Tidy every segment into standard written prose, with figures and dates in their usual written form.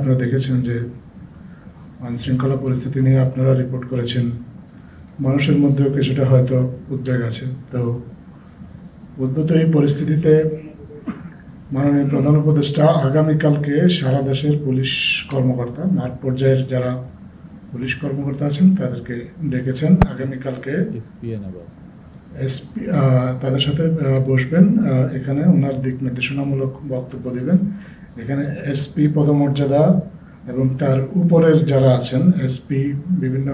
আপনারা দেখেছেন যে আইনশৃঙ্খলা পরিস্থিতি নিয়ে আপনারা রিপোর্ট করেছেন। মানুষের মধ্যেও কিছুটা হয়তো উদ্বেগ আছে। তো উদ্ভূত এই পরিস্থিতিতে মাননীয় প্রধান উপদেষ্টা আগামীকালকে সারা দেশের পুলিশ কর্মকর্তা, মাঠ পর্যায়ের যারা পুলিশ কর্মকর্তা আছেন তাদেরকে ডেকেছেন। আগামীকালকে এসপি তাদের সাথে বসবেন, এখানে ওনার দিক নির্দেশনামূলক বক্তব্য দিবেন। এখানে এসপি পদমর্যাদা এবং তার উপরের যারা আছেন এসপি, বিভিন্ন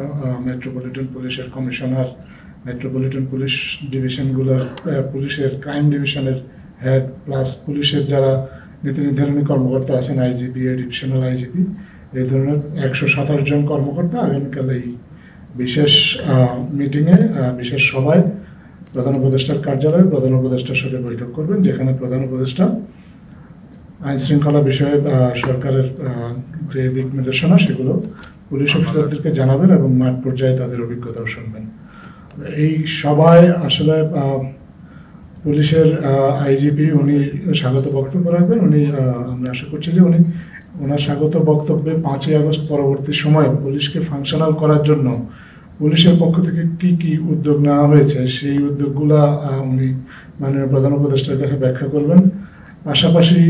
মেট্রোপলিটন পুলিশের কমিশনার, মেট্রোপলিটন পুলিশ ডিভিশনগুলোর পুলিশের ক্রাইম ডিভিশনের হেড, প্লাস পুলিশের যারা নীতি নির্ধারণী কর্মকর্তা আছেন, আইজিপি, ডিভিশনাল আইজিপি, এই ধরনের 127 জন কর্মকর্তা আগামীকাল এই বিশেষ মিটিংয়ে, বিশেষ সভায় প্রধান উপদেষ্টার কার্যালয়ে প্রধান উপদেষ্টার সাথে বৈঠক করবেন, যেখানে প্রধান উপদেষ্টা আইন শৃঙ্খলা বিষয়ে সরকারের যে দিক নির্দেশনা সেগুলো পুলিশ অফিসারদেরকে জানাবেন এবং মাঠ পর্যায়ে তাদের অভিজ্ঞতাও শুনবেন। এই সভায় আসলে পুলিশের আইজিপি উনি স্বাগত বক্তব্য রাখবেন। উনি আমরা আশা করছি যে উনি ওনার স্বাগত বক্তব্যে 5ই আগস্ট পরবর্তী সময়ে পুলিশকে ফাংশনাল করার জন্য পুলিশের পক্ষ থেকে কি কি উদ্যোগ নেওয়া হয়েছে সেই উদ্যোগগুলা উনি মাননীয় প্রধান উপদেষ্টার কাছে ব্যাখ্যা করবেন। পাশাপাশি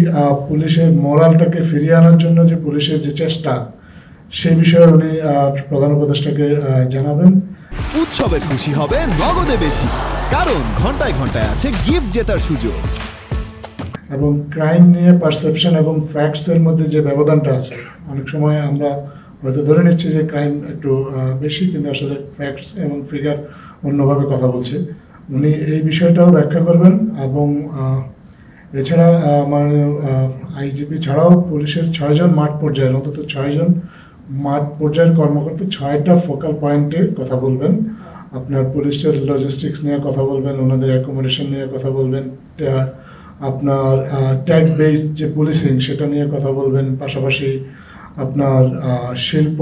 পুলিশের মোরালটাকে ফিরিয়ে আনার জন্য যে পুলিশের যে চেষ্টা সেই বিষয়ে উনি প্রধান উপদেষ্টাকে জানাবেন। উৎসবে খুশি হবে নগদে বেশি, কারণ ঘন্টায় ঘন্টায় আছে গিফট জেতার সুযোগ। এবং ক্রাইম নিয়ে পারসেপশন এবং ফ্যাক্টস এর মধ্যে যে ব্যবধানটা আছে, অনেক সময় আমরা হয়তো ধরে নিচ্ছি যে ক্রাইম একটু বেশি, কিন্তু আসলে ফ্যাক্টস এবং ফিগার অন্যভাবে কথা বলছে। উনি এই বিষয়টাও ব্যাখ্যা করবেন। এবং এছাড়া মাননীয় আইজিপি ছাড়াও পুলিশের 6 জন মাঠ পর্যায়ের, অন্তত 6 জন মাঠ পর্যায়ের কর্মকর্তা 6টা ফোকাল পয়েন্টে কথা বলবেন। আপনার পুলিশের লজিস্টিক্স নিয়ে কথা বলবেন, ওনাদের অ্যাকোমোডেশন নিয়ে কথা বলবেন, আপনার ট্যাগ বেসড যে পুলিশিং সেটা নিয়ে কথা বলবেন। পাশাপাশি আপনার শিল্প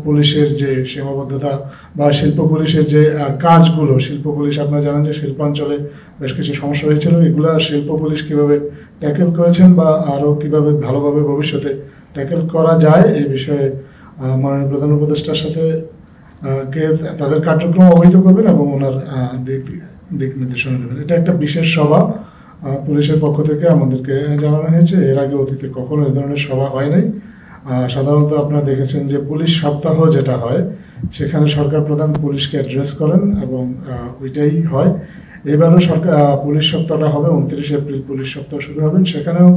পুলিশের যে সীমাবদ্ধতা বা শিল্প পুলিশের যে কাজগুলো, শিল্প পুলিশ আপনারা জানেন যে শিল্পাঞ্চলে বেশ কিছু সমস্যা হয়েছিল, এগুলো শিল্প পুলিশ কীভাবে ট্যাকেল করেছেন বা আরও কীভাবে ভালোভাবে ভবিষ্যতে ট্যাকেল করা যায় এই বিষয়ে মাননীয় প্রধান উপদেষ্টার সাথে তাদের কার্যক্রম অবহিত করবেন এবং ওনার দিক নির্দেশনা দেবেন। এটা একটা বিশেষ সভা পুলিশের পক্ষ থেকে আমাদেরকে জানানো হয়েছে। এর আগে অতীতে কখনো এই ধরনের সভা হয় নাই। সাধারণত আপনারা দেখেছেন যে পুলিশ সপ্তাহ যেটা হয় সেখানে সরকার প্রধান পুলিশকে অ্যাড্রেস করেন এবং ওইটাই হয়। এবারও সরকার পুলিশ সপ্তাহটা হবে 29 এপ্রিল, পুলিশ সপ্তাহ শুরু হবেন। সেখানেও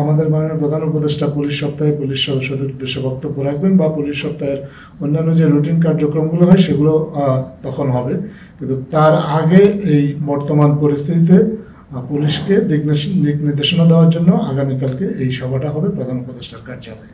আমাদের মাননীয় প্রধান উপদেষ্টা পুলিশ সপ্তাহে পুলিশ সদস্যদের উদ্দেশ্যে বক্তব্য রাখবেন বা পুলিশ সপ্তাহের অন্যান্য যে রুটিন কার্যক্রমগুলো হয় সেগুলো তখন হবে। কিন্তু তার আগে এই বর্তমান পরিস্থিতিতে পুলিশকে দিক নির্দেশনা দেওয়ার জন্য আগামীকালকে এই সভাটা হবে প্রধান উপদেষ্টার কার্যালয়ে।